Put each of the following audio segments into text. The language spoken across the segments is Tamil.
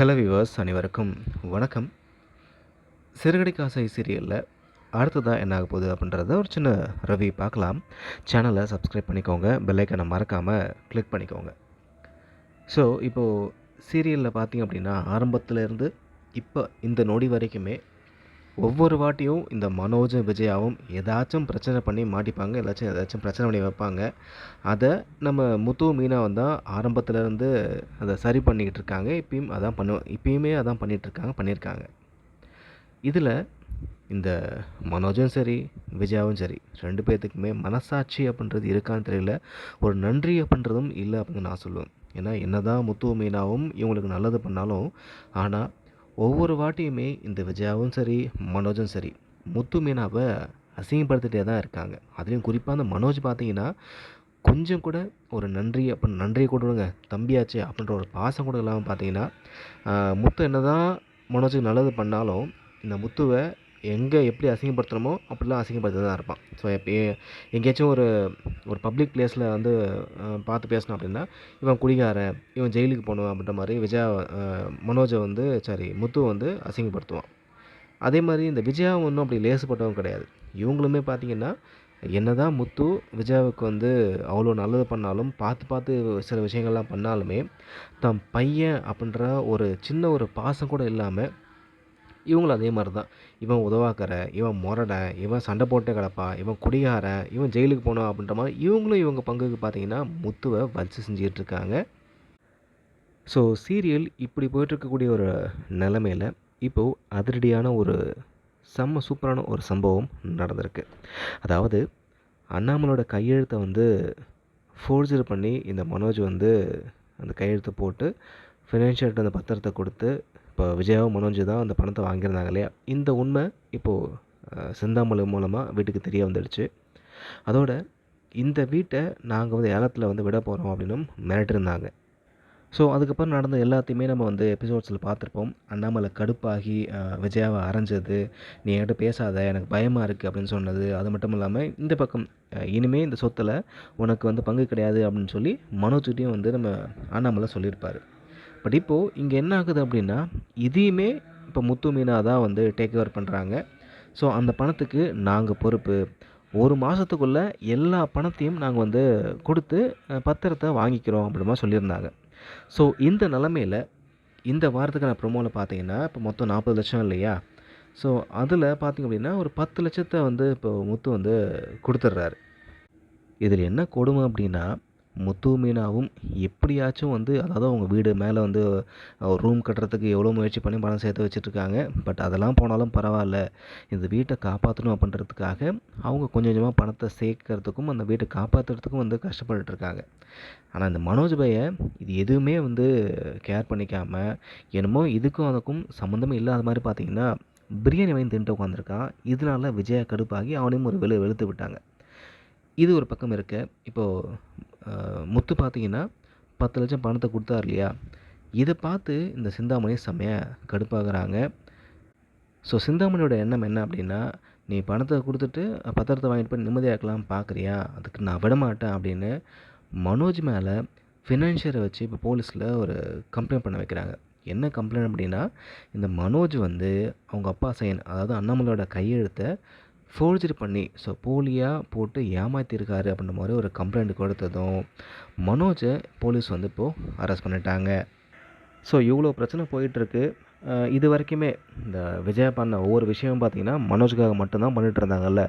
ஹலோ வியூவர்ஸ் அனைவருக்கும் வணக்கம். சிறுகடிக்க ஆசை சீரியலில் அடுத்ததாக என்ன ஆக போகுது அப்படின்றத ஒரு சின்ன ரிவ்யூ பார்க்கலாம். சேனலை சப்ஸ்கிரைப் பண்ணிக்கோங்க, பெல் ஐக்கனை மறக்காமல் கிளிக் பண்ணிக்கோங்க. ஸோ இப்போது சீரியலில் பார்த்தீங்க அப்படின்னா ஆரம்பத்துலேருந்து இப்போ இந்த நொடி வரைக்குமே ஒவ்வொரு வாட்டியும் இந்த மனோஜும் விஜயாவும் ஏதாச்சும் பிரச்சனை பண்ணி மாட்டிப்பாங்க, ஏதாச்சும் பிரச்சனை பண்ணி வைப்பாங்க. அதை நம்ம முத்து மீனாவும் தான் ஆரம்பத்துலேருந்து அதை சரி பண்ணிக்கிட்டு இருக்காங்க. இப்பயுமே அதான் பண்ணியிருக்காங்க. இதில் இந்த மனோஜும் சரி விஜயாவும் சரி 2 பேர்த்துக்குமே மனசாட்சி அப்படின்றது இருக்கான்னு தெரியல. ஒரு நன்றி அப்படின்றதும் இல்லை அப்படின்னு நான் சொல்லுவேன். ஏன்னா என்னதான் முத்து மீனாவும் இவங்களுக்கு நல்லது பண்ணாலும், ஆனால் ஒவ்வொரு வாட்டியுமே இந்த விஜயாவும் சரி மனோஜும் சரி முத்து மீனாவை அசிங்கப்படுத்திகிட்டே தான் இருக்காங்க. அதுலேயும் குறிப்பாக அந்த மனோஜ் பார்த்தீங்கன்னா கொஞ்சம் கூட ஒரு நன்றியை கொடுங்க தம்பியாச்சு அப்படின்ற ஒரு பாசம் கூட இல்லாமல் பார்த்தீங்கன்னா, முத்து என்ன தான் மனோஜுக்கு நல்லது பண்ணாலும் இந்த முத்துவை எங்கே எப்படி அசிங்கப்படுத்தணுமோ அப்படிலாம் அசிங்கப்படுத்தி தான் இருப்பான். ஸோ எங்கேயாச்சும் ஒரு ஒரு பப்ளிக் பிளேஸில் வந்து பார்த்து பேசணும் அப்படின்னா, இவன் குடிகாரன், இவன் ஜெயிலுக்கு போகணும் அப்படின்ற மாதிரி மனோஜை வந்து முத்துவை வந்து அசிங்கப்படுத்துவான். அதே மாதிரி இந்த விஜயாவும் ஒன்றும் அப்படி லேசுப்பட்டவங்க கிடையாது. இவங்களுமே பார்த்திங்கன்னா என்னதான் முத்து விஜயாவுக்கு வந்து அவ்வளோ நல்லது பண்ணாலும் பார்த்து சில விஷயங்கள்லாம் பண்ணாலுமே தன் பையன் அப்படின்ற ஒரு சின்ன ஒரு பாசம் கூட இல்லாமல் இவங்களும் அதே மாதிரி தான். இவன் உதவாக்கற, இவன் முரடன், இவன் சண்டை போட்டே கிடப்பான், இவன் குடிகாரன், இவன் ஜெயிலுக்கு போகணும் அப்படின்ற மாதிரி இவங்களும் இவங்க பங்குக்கு பார்த்திங்கன்னா முத்துவை வச்சு செஞ்சுக்கிட்டு இருக்காங்க. ஸோ சீரியல் இப்படி போயிட்டுருக்கக்கூடிய ஒரு நிலமையில் இப்போது அதிரடியான ஒரு செம்ம சூப்பரான ஒரு சம்பவம் நடந்திருக்கு. அதாவது அண்ணாமலோட கையெழுத்தை வந்து ஃபோர்ஜரி பண்ணி இந்த மனோஜ் வந்து அந்த கையெழுத்தை போட்டு ஃபினான்ஷியல்கிட்ட அந்த பத்திரத்தை கொடுத்து இப்போ விஜயாவும் மனோஜ் தான் அந்த பணத்தை வாங்கியிருந்தாங்க இல்லையா? இந்த உண்மை இப்போது செந்தாமலை மூலமாக வீட்டுக்கு தெரிய வந்துடுச்சு. அதோட இந்த வீட்டை நாங்கள் வந்து ஏலத்தில் வந்து விட போகிறோம் அப்படின்னும் மிரட்டிருந்தாங்க. ஸோ அதுக்கப்புறம் நடந்த எல்லாத்தையுமே நம்ம வந்து எபிசோட்ஸில் பார்த்துருப்போம். அண்ணாமலை கடுப்பாகி விஜயாவை அரைஞ்சது, நீ என்கிட்ட பேசாத, எனக்கு பயமாக இருக்குது அப்படின்னு சொன்னது. அது மட்டும் இல்லாமல் இந்த பக்கம் இனிமேல் இந்த சொத்தில் உனக்கு வந்து பங்கு கிடையாது அப்படின்னு சொல்லி மனோஜ்கிட்டையும் வந்து நம்ம அண்ணாமலை சொல்லியிருப்பார். பட் இப்போது இங்கே என்ன ஆகுது அப்படின்னா, இதையுமே இப்போ முத்து மீனா தான் வந்து டேக் ஓவர் பண்ணுறாங்க. ஸோ அந்த பணத்துக்கு நாங்கள் பொறுப்பு, ஒரு மாதத்துக்குள்ளே எல்லா பணத்தையும் நாங்கள் வந்து கொடுத்து பத்திரத்தை வாங்கிக்கிறோம் அப்படின்ற மாதிரி சொல்லியிருந்தாங்க. ஸோ இந்த நிலமையில் இந்த வாரத்துக்கான ப்ரொமோவில் பார்த்தீங்கன்னா இப்போ மொத்தம் 40 லட்சம் இல்லையா? ஸோ அதில் பார்த்திங்க அப்படின்னா ஒரு 10 லட்சத்தை வந்து இப்போ முத்து வந்து கொடுத்துட்றாரு. இதில் என்ன கொடுமை அப்படின்னா, முத்து மீனாவும் எப்படியாச்சும் வந்து அதாவது அவங்க வீடு மேலே வந்து ரூம் கட்டுறதுக்கு எவ்வளோ முயற்சி பண்ணி பணம் சேர்த்து வச்சுட்ருக்காங்க. பட் அதெல்லாம் போனாலும் பரவாயில்ல, இந்த வீட்டை காப்பாற்றணும் அப்படின்றதுக்காக அவங்க கொஞ்சம் கொஞ்சமாக பணத்தை சேர்க்கறதுக்கும் அந்த வீட்டை காப்பாற்றுறதுக்கும் வந்து கஷ்டப்பட்டுருக்காங்க. ஆனால் இந்த மனோஜ் பையை இது எதுவுமே வந்து கேர் பண்ணிக்காமல் என்னமோ இதுக்கும் அதுக்கும் சம்மந்தமே இல்லாத மாதிரி பார்த்திங்கன்னா பிரியாணி வாங்கி தின்ட்டு உட்காந்துருக்கான். இதனால விஜயா கடுப்பாகி அவனையும் ஒரு வெளுத்து விட்டாங்க. இது ஒரு பக்கம் இருக்க, இப்போது முத்து பார்த்திங்கன்னா 10 லட்சம் பணத்தை கொடுத்தார் இல்லையா? இதை பார்த்து இந்த சிந்தாமணி செம்மையாக கடுப்பாகிறாங்க. ஸோ சிந்தாமணியோட எண்ணம் என்ன அப்படின்னா, நீ பணத்தை கொடுத்துட்டு பத்திரத்தை வாங்கிட்டு போய் நிம்மதியாக இருக்கலாம் பார்க்குறியா? அதுக்கு நான் விடமாட்டேன் அப்படின்னு மனோஜ் மேலே ஃபினான்ஷியரை வச்சு இப்போ போலீஸில் ஒரு கம்ப்ளைண்ட் பண்ண வைக்கிறாங்க. என்ன கம்ப்ளைண்ட் அப்படின்னா, இந்த மனோஜ் வந்து அவங்க அப்பா சைன், அதாவது அண்ணாமலையோட கையெழுத்தை ஃபோர்ஜரி பண்ணி போலியாக போட்டு ஏமாற்றிருக்காரு அப்படின்ற மாதிரி ஒரு கம்ப்ளைண்ட் கொடுத்ததும் மனோஜை போலீஸ் வந்து இப்போது அரெஸ்ட் பண்ணிட்டாங்க. ஸோ இவ்வளோ பிரச்சனை போயிட்டுருக்கு. இது வரைக்குமே இந்த விஜயா பண்ண ஒவ்வொரு விஷயமும் பார்த்திங்கன்னா மனோஜுக்காக மட்டும்தான் பண்ணிகிட்டு இருந்தாங்கல்ல.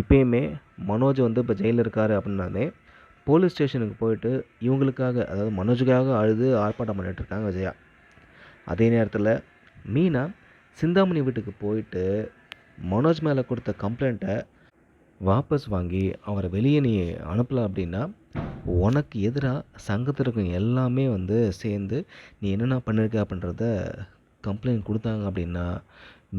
இப்போயுமே மனோஜ் வந்து இப்போ ஜெயிலில் இருக்கார் அப்படின்னாலே போலீஸ் ஸ்டேஷனுக்கு போயிட்டு இவங்களுக்காக, அதாவது மனோஜுக்காக அழுது ஆர்ப்பாட்டம் பண்ணிகிட்ருக்காங்க விஜயா. அதே நேரத்தில் மீனா சிந்தாமணி வீட்டுக்கு போயிட்டு மனோஜ் மேலே கொடுத்த கம்ப்ளைண்ட்டை வாபஸ் வாங்கி அவரை வெளியே நீ அனுப்பலை அப்படின்னா உனக்கு எதிராக சங்கத்தில் இருக்கும் எல்லாமே வந்து சேர்ந்து நீ என்னென்ன பண்ணியிருக்க அப்படின்றத கம்ப்ளைண்ட் கொடுத்தாங்க அப்படின்னா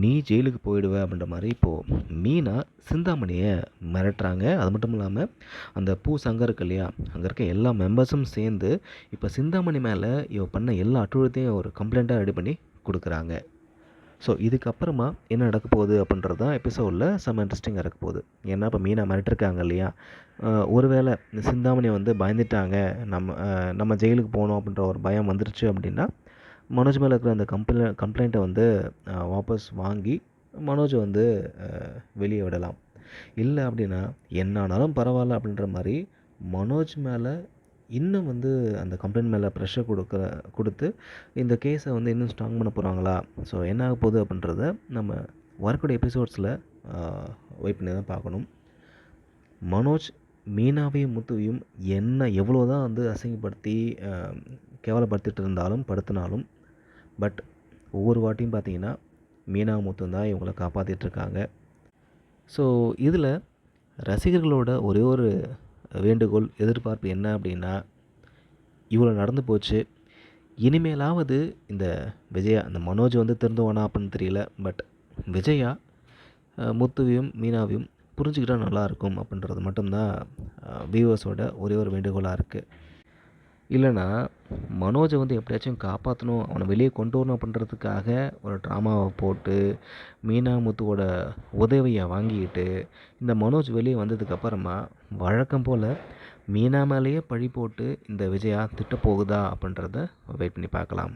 நீ ஜெயிலுக்கு போயிடுவ அப்படின்ற மாதிரி இப்போது மீனா சிந்தாமணியை மிரட்டுறாங்க. அது மட்டும் இல்லாமல் அந்த சங்கம் இருக்கு இல்லையா, அங்கே இருக்க எல்லா மெம்பர்ஸும் சேர்ந்து இப்போ சிந்தாமணி மேலே இவ பண்ண எல்லா அட்டுழியத்தையும் ஒரு கம்ப்ளைண்ட்டாக ரெடி பண்ணி கொடுக்குறாங்க. ஸோ இதுக்கப்புறமா என்ன நடக்க போகுது அப்படின்றது தான் எபிசோடில் செம்ம இன்ட்ரெஸ்டிங்காக இருக்க போகுது. ஏன்னா இப்போ மீனா மிரட்டிருக்காங்க இல்லையா, ஒருவேளை இந்த சிந்தாமணி வந்து பயந்துட்டாங்க, நம்ம ஜெயிலுக்கு போகணும் அப்படின்ற ஒரு பயம் வந்துருச்சு அப்படின்னா மனோஜ் மேலே இருக்கிற அந்த கம்ப்ளைண்ட்டை வந்து வாபஸ் வாங்கி மனோஜை வந்து வெளியே விடலாம். இல்லை அப்படின்னா என்ன ஆனாலும் பரவாயில்ல அப்படின்ற மாதிரி மனோஜ் மேலே இன்னும் வந்து அந்த கம்ப்ளைண்ட் மேலே ப்ரெஷர் கொடுத்து இந்த கேஸை வந்து இன்னும் ஸ்ட்ராங் பண்ண போகிறாங்களா? ஸோ என்ன ஆக போகுது அப்படின்றத நம்ம வரக்கூடிய எபிசோட்ஸில் வெயிட் பண்ணி தான் பார்க்கணும். மனோஜ் மீனாவையும் முத்துவையும் எவ்வளோ தான் வந்து அசிங்கப்படுத்தி கேவலப்படுத்திட்டு இருந்தாலும் படுத்தினாலும் பட் ஒவ்வொரு வாட்டியும் பார்த்தீங்கன்னா மீனா முத்து தான் இவங்களை காப்பாற்றிட்டுருக்காங்க. ஸோ இதில் ரசிகர்களோட ஒரே ஒரு வேண்டுகோள் எதிர்பார்ப்பு என்ன அப்படின்னா, இவ்வளோ நடந்து போச்சு, இனிமேலாவது இந்த விஜயா அந்த மனோஜ் வந்து திருந்துவானா அப்படின்னு தெரியல, பட் விஜயா முத்துவையும் மீனாவையும் புரிஞ்சுக்கிட்டா நல்லாயிருக்கும் அப்படின்றது மட்டும்தான் வியூவர்ஸோட ஒரே ஒரு வேண்டுகோளாக இருக்குது. இல்லைனா மனோஜை வந்து எப்படியாச்சும் காப்பாற்றணும், அவனை வெளியே கொண்டு வரணும் அப்படின்றதுக்காக ஒரு ட்ராமாவை போட்டு மீனா முத்துவோட உதவியை வாங்கிக்கிட்டு இந்த மனோஜ் வெளியே வந்ததுக்கப்புறமா வழக்கம் போல் மீனா மேலேயே பழி போட்டு இந்த விஜயா திட்ட போகுதா அப்படின்றத வெயிட் பண்ணி பார்க்கலாம்.